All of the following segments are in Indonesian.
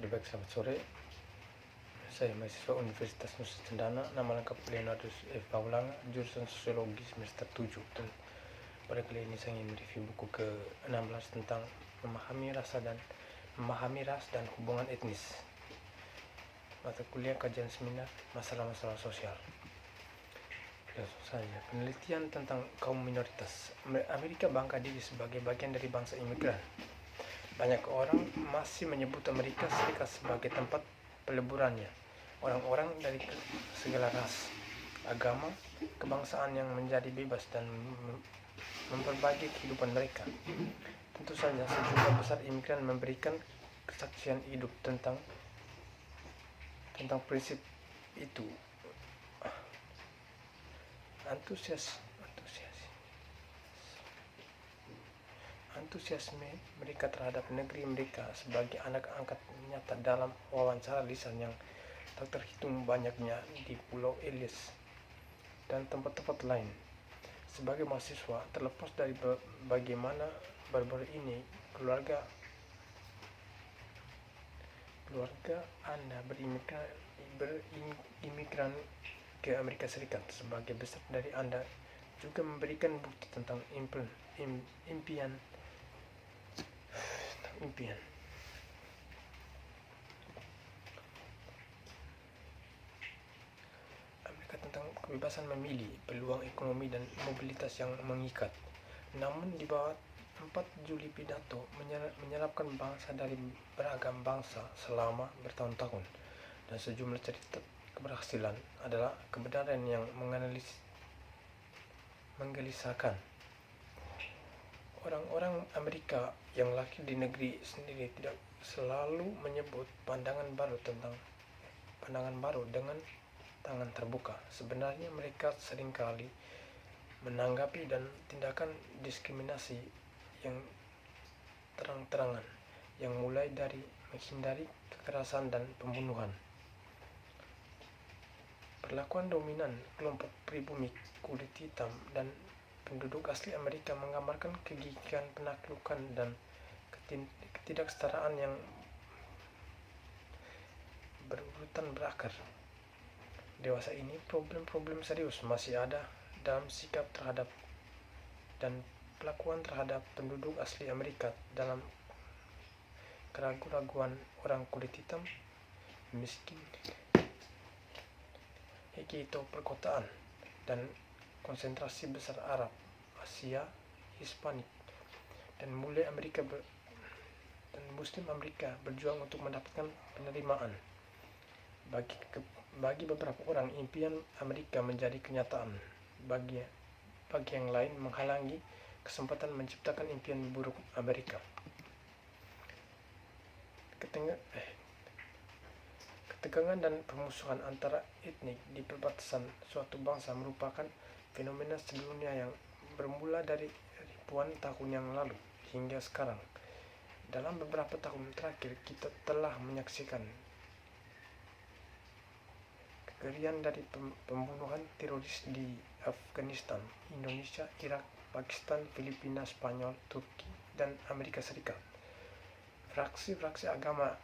Baik, selamat sore. Saya mahasiswa Universitas Nusa Cendana, nama lengkap Leonardus F. Paulanga, jurusan Sosiologi semester 7. Dan pada kali ini saya ingin mereview buku ke-16 tentang memahami ras dan hubungan etnis. Mata kuliah kajian seminar masalah-masalah sosial. Langsung saja, penelitian tentang kaum minoritas. Amerika bangga diri sebagai bagian dari bangsa imigran. Banyak orang masih menyebut Amerika Serikat sebagai tempat peleburannya orang-orang dari segala ras, agama, kebangsaan yang menjadi bebas dan memperbaiki kehidupan mereka. Tentu saja sejumlah besar imigran memberikan kesaksian hidup tentang prinsip itu. Antusiasme mereka terhadap negeri mereka sebagai anak angkat nyata dalam wawancara lisan yang tak terhitung banyaknya di Pulau Ellis dan tempat-tempat lain. Sebagai mahasiswa, terlepas dari bagaimana baru-baru ini keluarga Anda berimigran ke Amerika Serikat, sebagai besar dari Anda juga memberikan bukti tentang impian Amerika tentang kebebasan memilih, peluang ekonomi dan mobilitas yang mengikat. Namun di bawah 4 Juli pidato menyerapkan bangsa dari beragam bangsa selama bertahun-tahun, dan sejumlah cerita keberhasilan adalah kebenaran yang menggelisahkan. Orang-orang Amerika yang lahir di negeri sendiri tidak selalu menyebut pandangan baru dengan tangan terbuka. Sebenarnya mereka seringkali menanggapi dan tindakan diskriminasi yang terang-terangan, yang mulai dari menghindari kekerasan dan pembunuhan. Perlakuan dominan kelompok pribumi kulit hitam dan penduduk asli Amerika menggambarkan kegigihan penaklukan dan ketidaksetaraan yang berurutan berakar. Dewasa ini, problem-problem serius masih ada dalam sikap terhadap dan perlakuan terhadap penduduk asli Amerika, dalam keraguan-raguan orang kulit hitam, miskin, ghetto perkotaan, dan konsentrasi besar Arab, Asia, Hispanik, dan Muslim Amerika berjuang untuk mendapatkan penerimaan. Bagi beberapa orang, impian Amerika menjadi kenyataan. Bagi yang lain, menghalangi kesempatan menciptakan impian buruk Amerika. Ketegangan dan permusuhan antara etnik di perbatasan suatu bangsa merupakan fenomena sedunia yang bermula dari ribuan tahun yang lalu hingga sekarang. Dalam beberapa tahun terakhir, kita telah menyaksikan kekerian dari pembunuhan teroris di Afghanistan, Indonesia, Irak, Pakistan, Filipina, Spanyol, Turki, dan Amerika Serikat. Fraksi-fraksi agama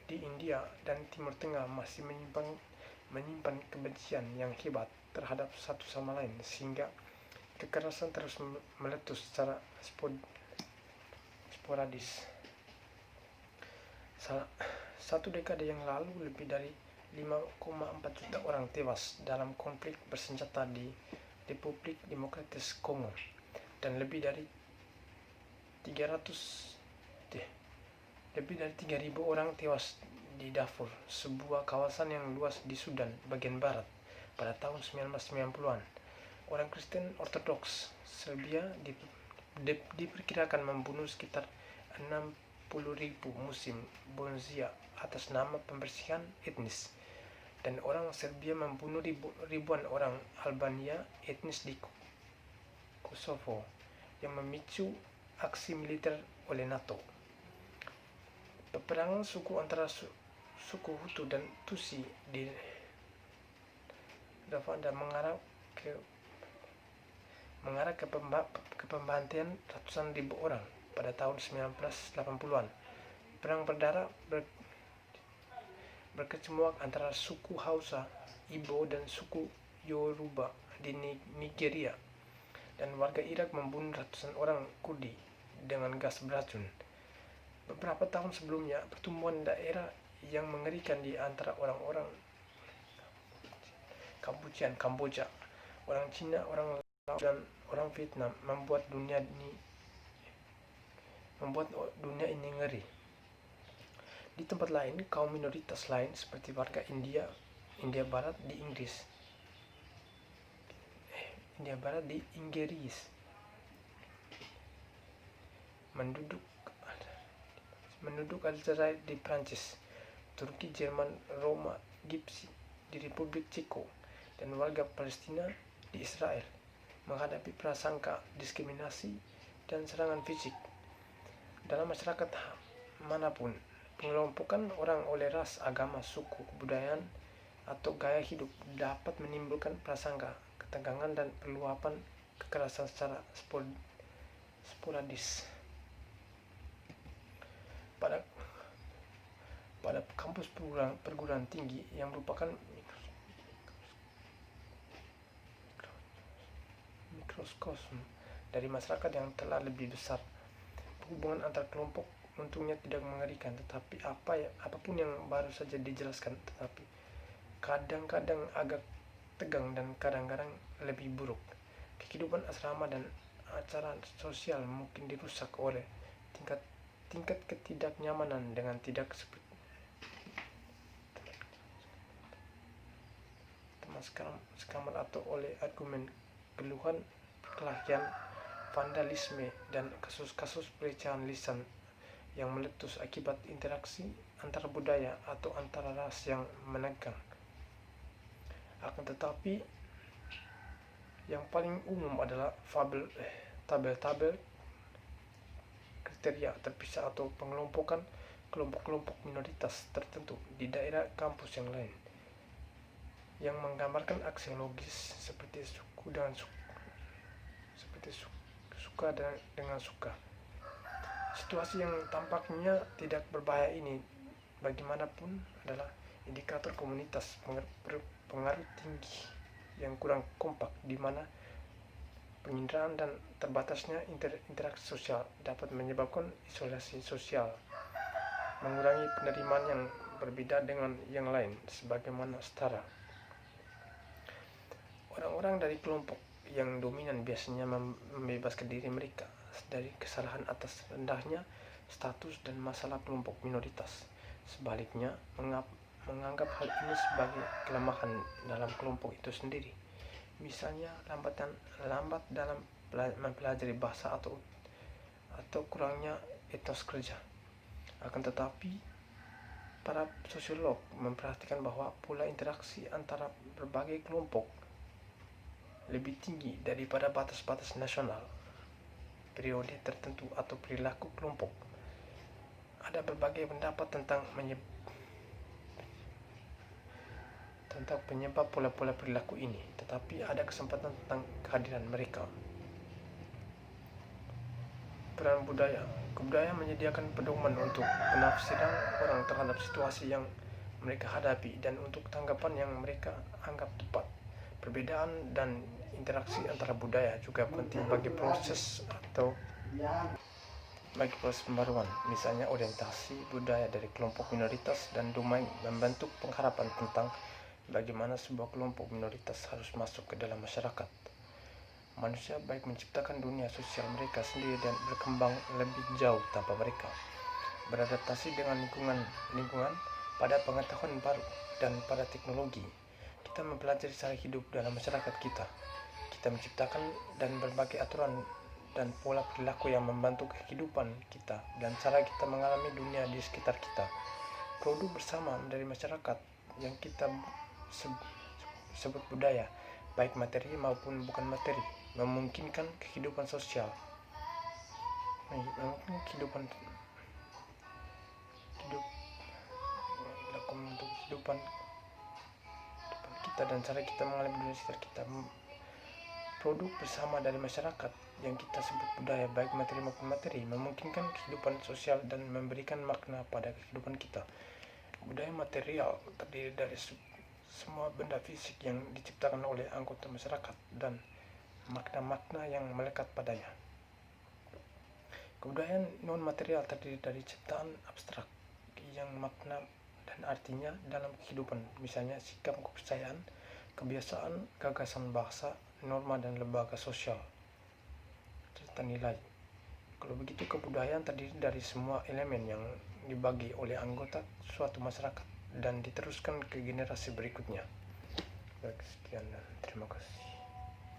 di India dan Timur Tengah masih menyimpan kebencian yang hebat terhadap satu sama lain, sehingga kekerasan terus meletus secara sporadis. Satu dekade yang lalu, lebih dari 5,4 juta orang tewas dalam konflik bersenjata di Republik Demokratis Kongo, dan lebih dari 3.000 orang tewas di Darfur, sebuah kawasan yang luas di Sudan bagian barat, pada tahun 1990-an. Orang Kristen Ortodoks Serbia diperkirakan membunuh sekitar 60.000 Muslim Bosnia atas nama pembersihan etnis, dan orang Serbia membunuh ribuan orang Albania etnis di Kosovo yang memicu aksi militer oleh NATO. Peperangan suku antara suku Hutu dan Tutsi di Rwanda mengarah ke pembantaian ratusan ribu orang pada tahun 1980-an. Perang berdarah berkecamuk antara suku Hausa, Igbo, dan suku Yoruba di Nigeria, dan warga Irak membunuh ratusan orang Kurdi dengan gas beracun. Beberapa tahun sebelumnya, pertumbuhan daerah yang mengerikan di antara orang-orang Kamboja, orang Cina, orang Laos, dan orang Vietnam membuat dunia ini ngeri. Di tempat lain, kaum minoritas lain seperti warga India Barat di Inggris menduduk Aljazair di Prancis, Turki, Jerman, Roma, Gipsi di Republik Ceko, dan warga Palestina di Israel menghadapi prasangka, diskriminasi, dan serangan fisik. Dalam masyarakat manapun, pengelompokan orang oleh ras, agama, suku, kebudayaan, atau gaya hidup dapat menimbulkan prasangka, ketegangan, dan perluapan kekerasan secara sporadis. Pada kampus perguruan tinggi yang merupakan mikrokosm dari masyarakat yang telah lebih besar, hubungan antar kelompok untungnya tidak mengerikan, tetapi apapun yang baru saja dijelaskan, tetapi kadang-kadang agak tegang dan kadang-kadang lebih buruk. Kehidupan asrama dan acara sosial mungkin dirusak oleh tingkat ketidaknyamanan dengan tidak sekaman atau oleh argumen keluhan perkelahian, vandalisme, dan kasus-kasus pelecehan lisan yang meletus akibat interaksi antara budaya atau antara ras yang menegang. Akan tetapi, yang paling umum adalah tabel-tabel kriteria terpisah atau pengelompokan kelompok-kelompok minoritas tertentu di daerah kampus yang lain, yang menggambarkan aksiologis seperti suka dengan suka. Situasi yang tampaknya tidak berbahaya ini bagaimanapun adalah indikator komunitas pengaruh tinggi yang kurang kompak, di mana penginderaan dan terbatasnya interaksi sosial dapat menyebabkan isolasi sosial, mengurangi penerimaan yang berbeda dengan yang lain sebagaimana setara. Orang-orang dari kelompok yang dominan biasanya membebaskan diri mereka dari kesalahan atas rendahnya status dan masalah kelompok minoritas. Sebaliknya, menganggap hal ini sebagai kelemahan dalam kelompok itu sendiri. Misalnya, lambat dalam mempelajari bahasa atau kurangnya etos kerja. Akan tetapi, para sosiolog memperhatikan bahwa pola interaksi antara berbagai kelompok lebih tinggi daripada batas-batas nasional, periode tertentu, atau perilaku kelompok. Ada berbagai pendapat tentang penyebab pola-pola perilaku ini, tetapi ada kesempatan tentang kehadiran mereka. Peran kebudayaan menyediakan pedoman untuk penafsiran orang terhadap situasi yang mereka hadapi dan untuk tanggapan yang mereka anggap tepat. Perbedaan dan interaksi antara budaya juga penting bagi proses pembaruan. Misalnya, orientasi budaya dari kelompok minoritas dan domain membentuk pengharapan tentang bagaimana sebuah kelompok minoritas harus masuk ke dalam masyarakat. Manusia baik menciptakan dunia sosial mereka sendiri dan berkembang lebih jauh tanpa mereka beradaptasi dengan lingkungan pada pengetahuan baru dan pada teknologi. Kita mempelajari cara hidup dalam masyarakat kita. Kita menciptakan dan berbagai aturan dan pola perilaku yang membantu kehidupan kita dan cara kita mengalami dunia di sekitar kita. Produk bersama dari masyarakat yang kita sebut budaya, baik materi maupun bukan materi, memungkinkan kehidupan sosial, kehidupan kita dan cara kita mengalami dunia sekitar kita. Produk bersama dari masyarakat yang kita sebut budaya, baik materi maupun materi, memungkinkan kehidupan sosial dan memberikan makna pada kehidupan kita. Budaya material terdiri dari semua benda fisik yang diciptakan oleh anggota masyarakat dan makna-makna yang melekat padanya. Kebudayaan non-material terdiri dari ciptaan abstrak yang makna dan artinya dalam kehidupan, misalnya sikap, kepercayaan, kebiasaan, gagasan bahasa, norma dan lembaga sosial, serta nilai. Kalau begitu, kebudayaan terdiri dari semua elemen yang dibagi oleh anggota suatu masyarakat dan diteruskan ke generasi berikutnya. Baik, sekian dan terima kasih.